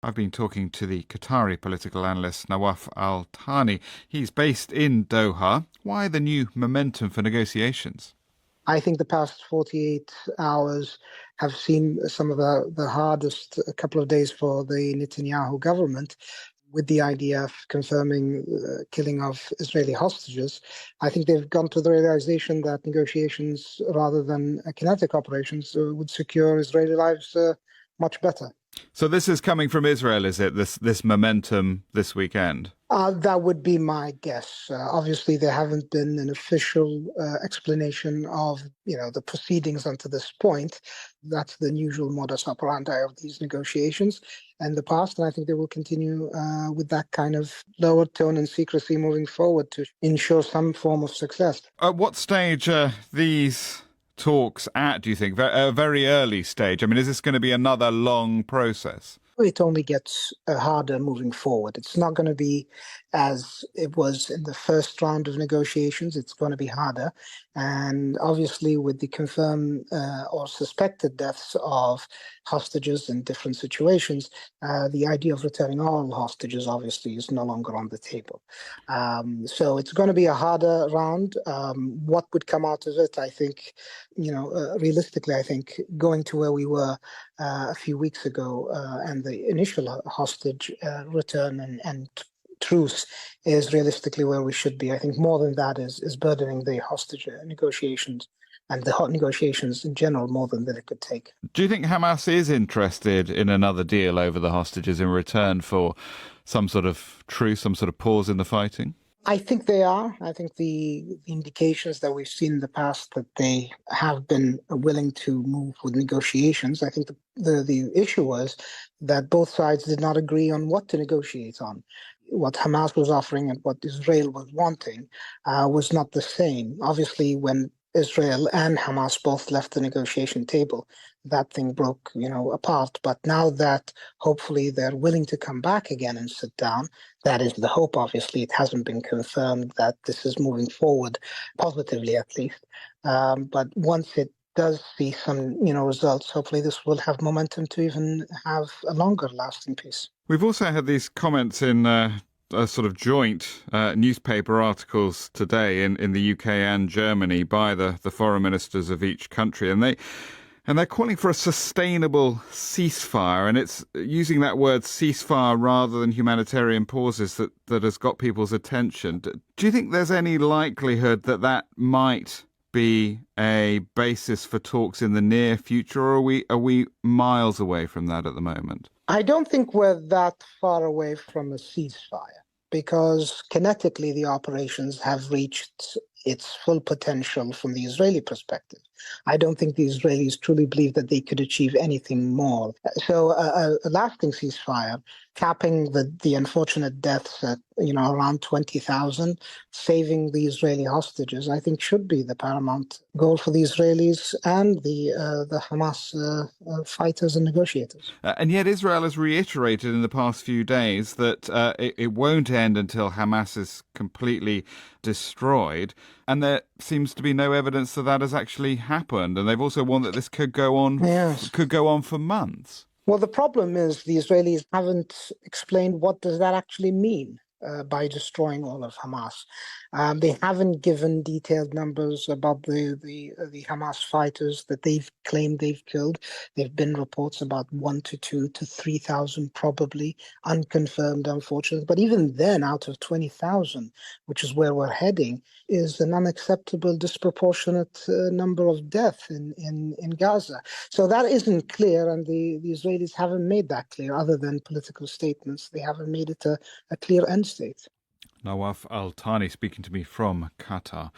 I've been talking to the Qatari political analyst Nawaf Al-Thani. He's based in Doha. Why the new momentum for negotiations? I think the past 48 hours have seen some of the hardest couple of days for the Netanyahu government with the idea of confirming killing of Israeli hostages. I think they've gone to the realization that negotiations rather than kinetic operations would secure Israeli lives much better. So this is coming from Israel, is it? This momentum this weekend? That would be my guess. Obviously, there haven't been an official explanation of, the proceedings until this point. That's the usual modus operandi of these negotiations in the past, and I think they will continue with that kind of lower tone and secrecy moving forward to ensure some form of success. At what stage are these talks at, do you think? A very early stage? I mean, is this going to be another long process? It only gets harder moving forward. It's not going to be as it was in the first round of negotiations. It's going to be harder. And obviously, with the confirmed or suspected deaths of hostages in different situations, the idea of returning all hostages obviously is no longer on the table. So it's going to be a harder round. What would come out of it, I think, realistically, I think going to where we were a few weeks ago and the initial hostage return and truce is realistically where we should be. I think more than that is burdening the hostage negotiations and the hot negotiations in general more than that it could take. Do you think Hamas is interested in another deal over the hostages in return for some sort of truce, some sort of pause in the fighting? I think they are. I think the indications that we've seen in the past that they have been willing to move with negotiations. I think the issue was that both sides did not agree on what to negotiate on. What Hamas was offering and what Israel was wanting was not the same. Obviously, when Israel and Hamas both left the negotiation table, that thing broke, apart. But now that hopefully they're willing to come back again and sit down, that is the hope. Obviously, it hasn't been confirmed that this is moving forward positively, at least. But once it does see some, results, hopefully this will have momentum to even have a longer lasting peace. We've also had these comments in sort of joint newspaper articles today in the UK and Germany by the foreign ministers of each country, and they're calling for a sustainable ceasefire, and it's using that word ceasefire rather than humanitarian pauses that has got people's attention. Do you think there's any likelihood that might be a basis for talks in the near future, or are we miles away from that at the moment? I don't think we're that far away from a ceasefire because kinetically the operations have reached its full potential from the Israeli perspective. I don't think the Israelis truly believe that they could achieve anything more. So a lasting ceasefire, capping the unfortunate deaths at around 20,000, saving the Israeli hostages, I think should be the paramount goal for the Israelis and the Hamas fighters and negotiators. And yet Israel has reiterated in the past few days that it won't end until Hamas is completely destroyed. And there seems to be no evidence that has actually happened. And they've also warned that this could go on, for months. Well, the problem is the Israelis haven't explained what does that actually mean by destroying all of Hamas. They haven't given detailed numbers about the Hamas fighters that they've claimed they've killed. There have been reports about 1 to 2 to 3,000, probably unconfirmed, unfortunately. But even then, out of 20,000, which is where we're heading, is an unacceptable, disproportionate number of deaths in Gaza. So that isn't clear, and the Israelis haven't made that clear, other than political statements. They haven't made it a clear end state. Nawaf Al-Thani speaking to me from Qatar.